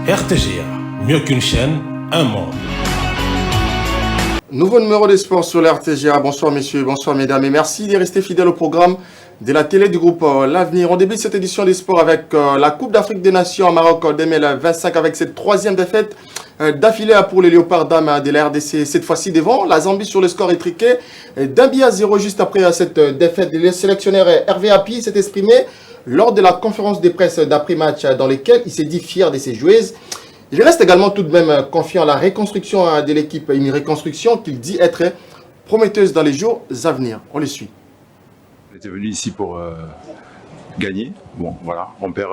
RTGA, mieux qu'une chaîne, un monde. Nouveau numéro des sports sur l'RTGA. Bonsoir messieurs, bonsoir mesdames et merci de rester fidèles au programme de la télé du groupe L'Avenir. On débute cette édition des sports avec la Coupe d'Afrique des Nations au Maroc 2025 avec cette troisième défaite d'affilée pour les Léopards dames de la RDC. Cette fois-ci devant la Zambie sur le score étriqué d'un but à 0 juste après cette défaite. Le sélectionneur Hervé Hapi s'est exprimé lors de la conférence de presse d'après-match dans laquelle il s'est dit fier de ses joueuses. Il reste également tout de même confiant à la reconstruction de l'équipe, une reconstruction qu'il dit être prometteuse dans les jours à venir. On les suit. On était venu ici pour gagner. Bon, voilà, on perd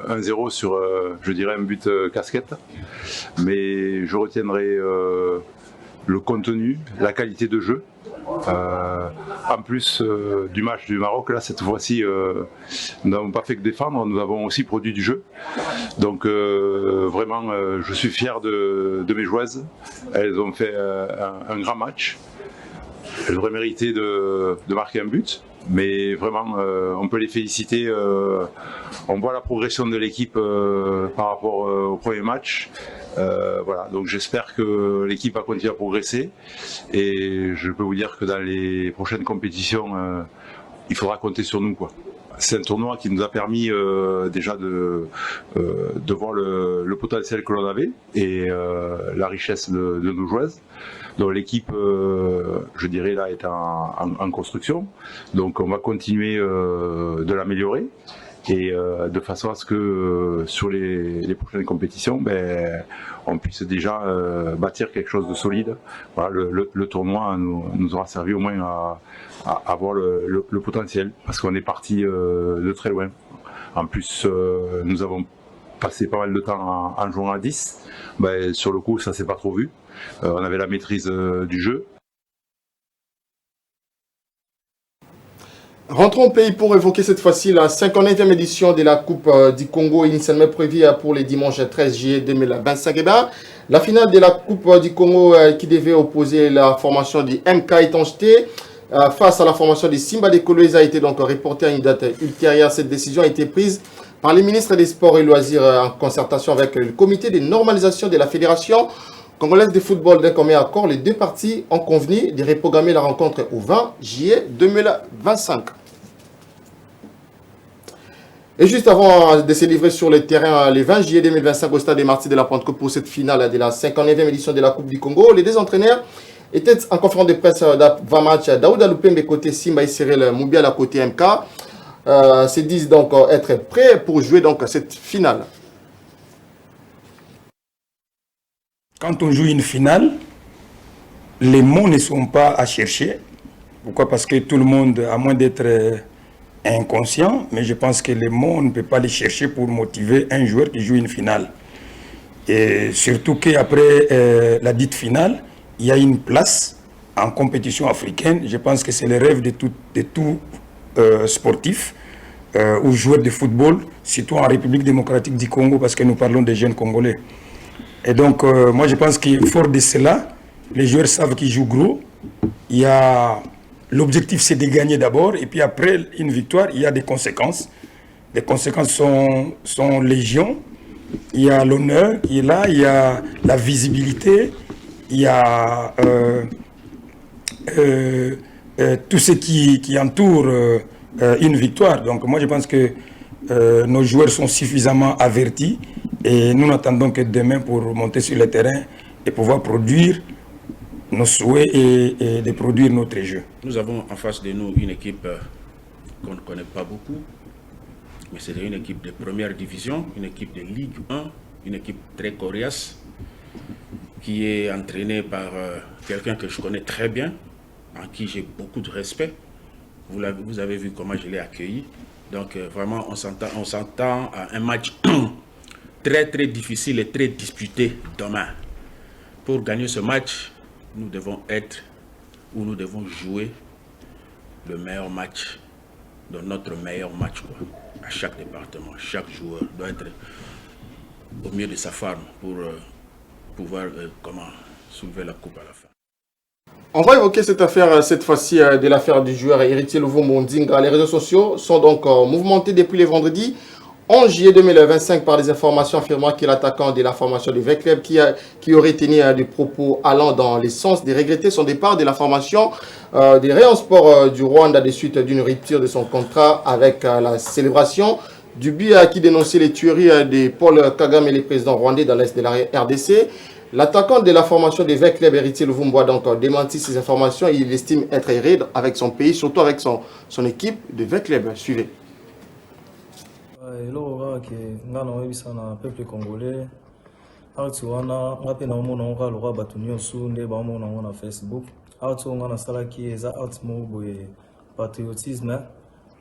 1-0 sur, je dirais, un but casquette. Mais je retiendrai le contenu, la qualité de jeu. En plus du match du Maroc, là cette fois-ci, nous n'avons pas fait que défendre, nous avons aussi produit du jeu. Donc vraiment, je suis fier de mes joueuses. Elles ont fait un grand match. Elles auraient mérité de marquer un but, mais vraiment, on peut les féliciter. On voit la progression de l'équipe par rapport au premier match. Voilà, donc j'espère que l'équipe va continuer à progresser et je peux vous dire que dans les prochaines compétitions, il faudra compter sur nous, quoi. C'est un tournoi qui nous a permis déjà de voir le potentiel que l'on avait et la richesse de nos joueuses. Donc l'équipe, je dirais là, est en construction. Donc on va continuer de l'améliorer. Et de façon à ce que sur les prochaines compétitions, on puisse déjà bâtir quelque chose de solide. Voilà, le tournoi nous aura servi au moins à avoir le potentiel, parce qu'on est parti de très loin. En plus, nous avons passé pas mal de temps en jouant à 10. Sur le coup, ça s'est pas trop vu. On avait la maîtrise du jeu. Rentrons au pays pour évoquer cette fois-ci la 59e édition de la Coupe du Congo, initialement prévue pour les dimanches 13 juillet 2025. La finale de la Coupe du Congo qui devait opposer la formation du MK Étanchéité face à la formation des Simba des Kolwezi a été donc reportée à une date ultérieure. Cette décision a été prise par le ministre des Sports et Loisirs en concertation avec le comité de normalisation de la Fédération congolaise de football. D'un commun accord, les deux parties ont convenu de reprogrammer la rencontre au 20 juillet 2025. Et juste avant de se livrer sur le terrain le 20 juillet 2025 au stade des Martyrs de la Pentecôte pour cette finale de la 59e édition de la Coupe du Congo, les deux entraîneurs étaient en conférence de presse d'avant-match. Daouda Lupembe côté Simba et Cyril Moubiala côté MK se disent donc être prêts pour jouer donc cette finale. Quand on joue une finale, les mots ne sont pas à chercher. Pourquoi? Parce que tout le monde, à moins d'être inconscient, mais je pense que les mots, on ne peut pas les chercher pour motiver un joueur qui joue une finale. Et surtout qu'après la dite finale, il y a une place en compétition africaine. Je pense que c'est le rêve de tout sportif ou joueur de football, surtout en République démocratique du Congo, parce que nous parlons des jeunes Congolais. Et donc, moi, je pense que fort de cela, les joueurs savent qu'ils jouent gros. Il y a... L'objectif, c'est de gagner d'abord, et puis après une victoire, il y a des conséquences. Les conséquences sont légion. Il y a l'honneur qui est là, il y a la visibilité, il y a tout ce qui entoure une victoire. Donc moi, je pense que nos joueurs sont suffisamment avertis, et nous n'attendons que demain pour monter sur le terrain et pouvoir produire nos souhaits et de produire notre jeu. Nous avons en face de nous une équipe qu'on ne connaît pas beaucoup, mais c'est une équipe de première division, une équipe de Ligue 1, une équipe très coriace, qui est entraînée par quelqu'un que je connais très bien, en qui j'ai beaucoup de respect. Vous avez vu comment je l'ai accueilli. Donc vraiment, on s'entend à un match très très difficile et très disputé demain. Pour gagner ce match, nous devons jouer le meilleur match, de notre meilleur match, quoi. À chaque département, chaque joueur doit être au mieux de sa forme pour pouvoir soulever la coupe à la fin. On va évoquer cette affaire, cette fois-ci, de l'affaire du joueur Héritier Louvou Mondinga. Les réseaux sociaux sont donc mouvementés depuis le vendredi 11 juillet 2025 par des informations affirmant que l'attaquant de la formation du VECLEB qui aurait tenu des propos allant dans le sens de regretter son départ de la formation des Rayons Sport du Rwanda de suite d'une rupture de son contrat avec la célébration du but qui dénonçait les tueries de Paul Kagame, le président rwandais dans l'est de la RDC. L'attaquant de la formation des VECLEB, Héritier Luvumbo, a donc démenti ces informations et il estime être erré avec son pays, surtout avec son équipe de VECLEB. Suivez. Eloko ke nga na oyebisa na peuple congolais arti wana nga mpe naomona ngo aloka bato nyonso nde baomona ngo na Facebook arti oyo nga nasalaki eza arti moko boye patriotisme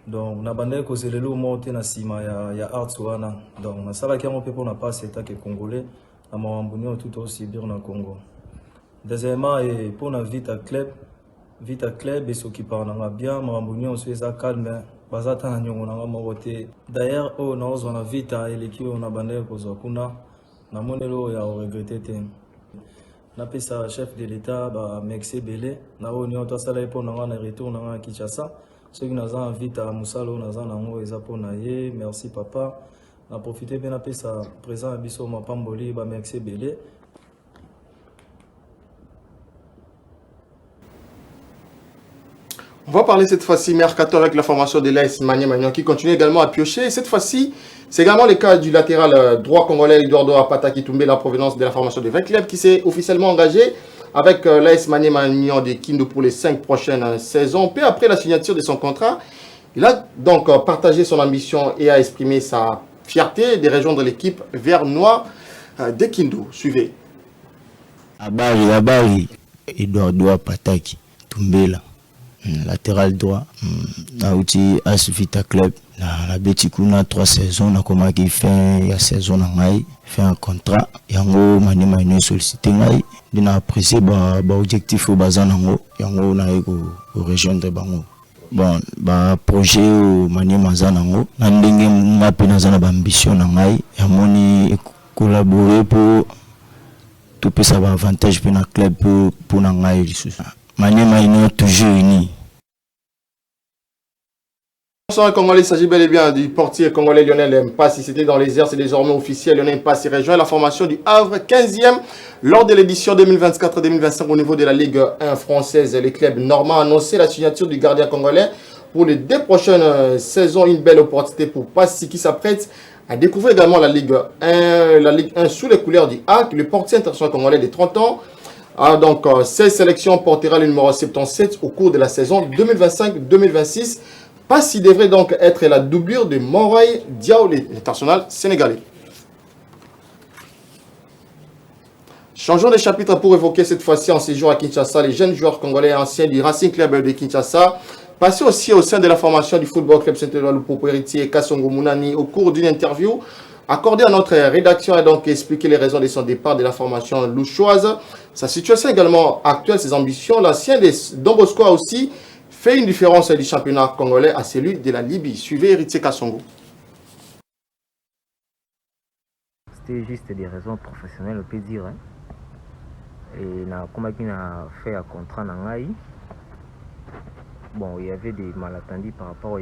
donc nabandaki kozela eloko moko te na nsima ya arti wana donc nasalaki yango mpe mpona pasi etake congolais na makambo nyonso tu tosibir na Congo. Deuxièmement mpona Vita Club esokipaka nanga bien makambo nyonso eza calme bazata na nyongo nanga moko te. D'ailleurs oyo naozwa na Vita eleki oyo nabandaki kozwa kuna namoneli oyo ya oregrete te. Napesa chef de l'état merci ebele na oyo nyonso tosala ye mpona nga na retour na nga na Kinshasa soki naza na Vita mosala oyo naza nango eza mpona ye. Merci papa. Na profite mpe napesa président na biso mapamboli merci ebele. On va parler cette fois-ci mercato avec la formation de l'AS Magnan qui continue également à piocher. Et cette fois-ci, c'est également le cas du latéral droit congolais Eduardo Apata qui tombait la provenance de la formation de VECLEB qui s'est officiellement engagé avec l'AS Magnan de Kindu pour les 5 prochaines saisons. Peu après la signature de son contrat, il a donc partagé son ambition et a exprimé sa fierté de rejoindre l'équipe vert noir de Kindu. Suivez. Abari Eduardo Apata qui tombait là. Latéral droit na uti AS Vita Club na beti kuna 3 saisons na koma ki fin ya saison na ngai fait un contrat yango manima ino sollicité ngai dina apprécier ba objectif bazana ngo yango na ko rejoindre bango bon projet o manima zana ngo na ndenge ngapi na zana ba ambition na ngai yamoni collaborer pour tout peut ça avantage pour na club pour na ngai lisusu manima ino toujours uni. Bonsoir Congolais, il s'agit bel et bien du portier congolais Lionel Mpassi. C'était dans les airs, c'est désormais officiel. Lionel Mpassi rejoint la formation du Havre 15e lors de l'édition 2024-2025 au niveau de la Ligue 1 française. Les clubs normands ont annoncé la signature du gardien congolais pour les 2 prochaines saisons. Une belle opportunité pour Mpassi qui s'apprête à découvrir également la Ligue 1 sous les couleurs du HAC. Le portier international congolais de 30 ans a donc 16 sélections, portera le numéro 77 au cours de la saison 2025-2026. Mpassi devrait donc être la doublure de Moray Diao, l'international sénégalais. Changeons de chapitre pour évoquer cette fois-ci en séjour à Kinshasa les jeunes joueurs congolais anciens du Racing Club de Kinshasa, passés aussi au sein de la formation du Football Club Saint-Éloi pour héritier Kassongo Mounani au cours d'une interview accordée à notre rédaction a donc expliqué les raisons de son départ de la formation louchoise, sa situation également actuelle, ses ambitions. L'ancien de Don Bosco a aussi fait une différence du championnat congolais à celui de la Libye. Suivez Héritier Kassongo. C'était juste des raisons professionnelles, on peut dire. Hein. Et comme il a fait un contrat dans l'AI, bon, il y avait des malentendus par rapport au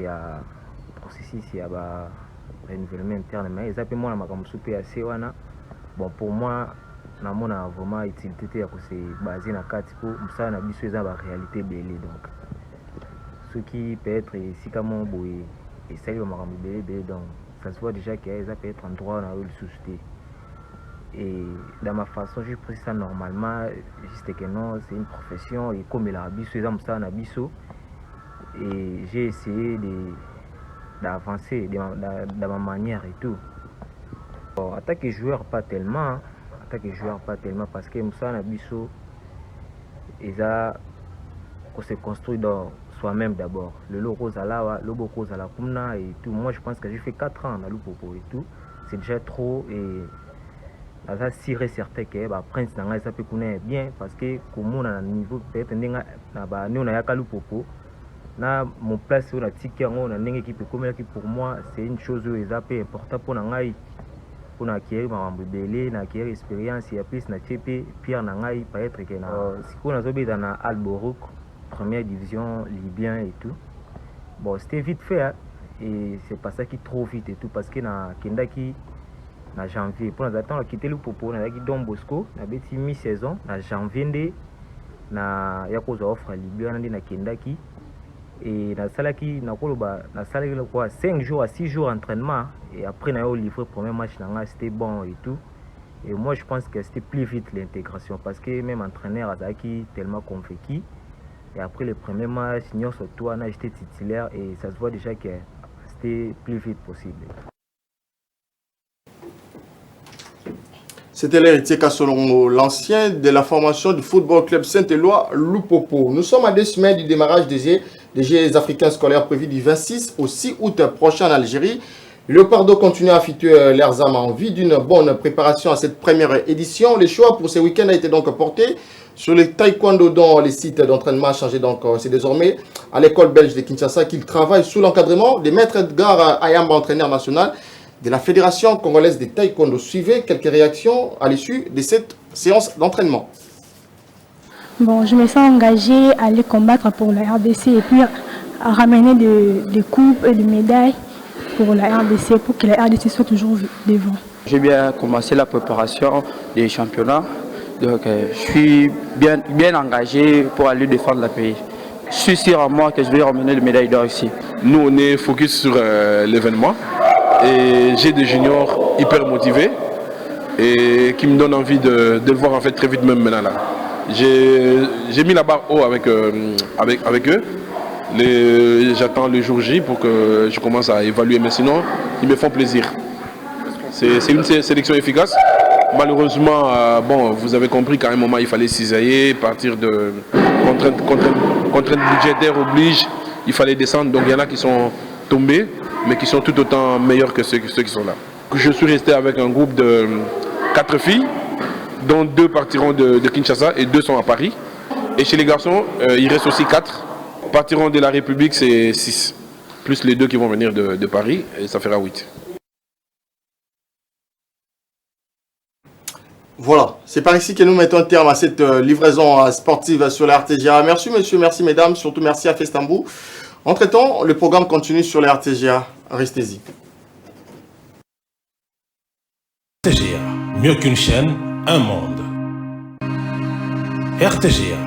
processus, il y a un renouvellement interne. Mais exactement, bon, pour moi, je vraiment utilité de se baser dans 4 pour ça, on a vu la réalité belée. Donc, ce qui peut être ici comme on et ça, il va donc ça se voit déjà qu'il y a peut être un droit dans le société. Et dans ma façon, je précise ça normalement, juste que non, c'est une profession et comme il a habitué ça, et j'ai essayé d'avancer dans ma manière et tout. Bon, attaque joueur pas tellement parce que Moussa Nabiso, on se construit dans soi-même d'abord. Le logo Zalawa, le logo Zalakumna et tout. Moi je pense que j'ai fait 4 ans dans le Popo et tout. C'est déjà trop et ça c'est certain que Prince Nanga ça peut connaître bien parce que comme on a un niveau peut-être on a yaka le Popo. Na mon place sur la ticket on a une équipe comme l'équipe pour moi c'est une chose importante pour Nangai pour acquérir ma mbélé na acquérir expérience et plus na TP Pierre Nangai peut être que na si on a zobé dans Alborok première division libyen et tout bon c'était vite fait hein. et c'est pas ça qui trop vite et tout parce que na kendaki na janvier pour nous attendre quitter le popo na ki Don Bosco na beti mi-saison na janvier nde na ya kozwa offre libia na na kendaki et na salaki na koloba na salaki quoi 5 jours à 6 jours d'entraînement et après na yo livré premier match na c'était bon et tout. Et moi, je pense que c'était plus vite l'intégration parce que même entraîneur a tellement convaincu. Et après le premier match, surtout, j'étais titulaire et ça se voit déjà que c'était plus vite possible. C'était l'héritier Kassolongo, l'ancien de la formation du football club Saint-Éloi, Lupopo. Nous sommes à 2 semaines du démarrage des Jeux africains scolaires prévus du 26 au 6 août prochain en Algérie. Leopardo continue à affûter leurs âmes en vue d'une bonne préparation à cette première édition. Le choix pour ce week-end a été donc porté sur le taekwondo dont les sites d'entraînement a changé. Donc c'est désormais à l'école belge de Kinshasa qu'il travaille sous l'encadrement des maîtres Edgar Ayamba, entraîneur national de la Fédération congolaise de taekwondo. Suivez quelques réactions à l'issue de cette séance d'entraînement. Bon, je me sens engagée à aller combattre pour la RDC et puis à ramener des coupes et des médailles pour la RDC, pour que la RDC soit toujours devant. J'ai bien commencé la préparation des championnats, donc je suis bien engagé pour aller défendre le pays. Je suis sûr à moi que je vais ramener les médailles d'or ici. Nous, on est focus sur l'événement et j'ai des juniors hyper motivés et qui me donnent envie de le voir en fait très vite même maintenant là. J'ai mis la barre haut avec eux. J'attends le jour J pour que je commence à évaluer, mais sinon, ils me font plaisir. C'est une sélection efficace. Malheureusement, bon, vous avez compris qu'à un moment, il fallait cisailler, partir de contraintes budgétaires oblige, il fallait descendre. Donc il y en a qui sont tombés, mais qui sont tout autant meilleurs que ceux qui sont là. Je suis resté avec un groupe de 4 filles, dont 2 partiront de Kinshasa et 2 sont à Paris. Et chez les garçons, il reste aussi 4. Partiront de la République, c'est 6. Plus les 2 qui vont venir de Paris, et ça fera 8. Voilà, c'est par ici que nous mettons un terme à cette livraison sportive sur la RTGA. Merci messieurs, merci mesdames, surtout merci à Festambou. Entre-temps, le programme continue sur la RTGA. Restez-y. RTGA, mieux qu'une chaîne, un monde. RTGA.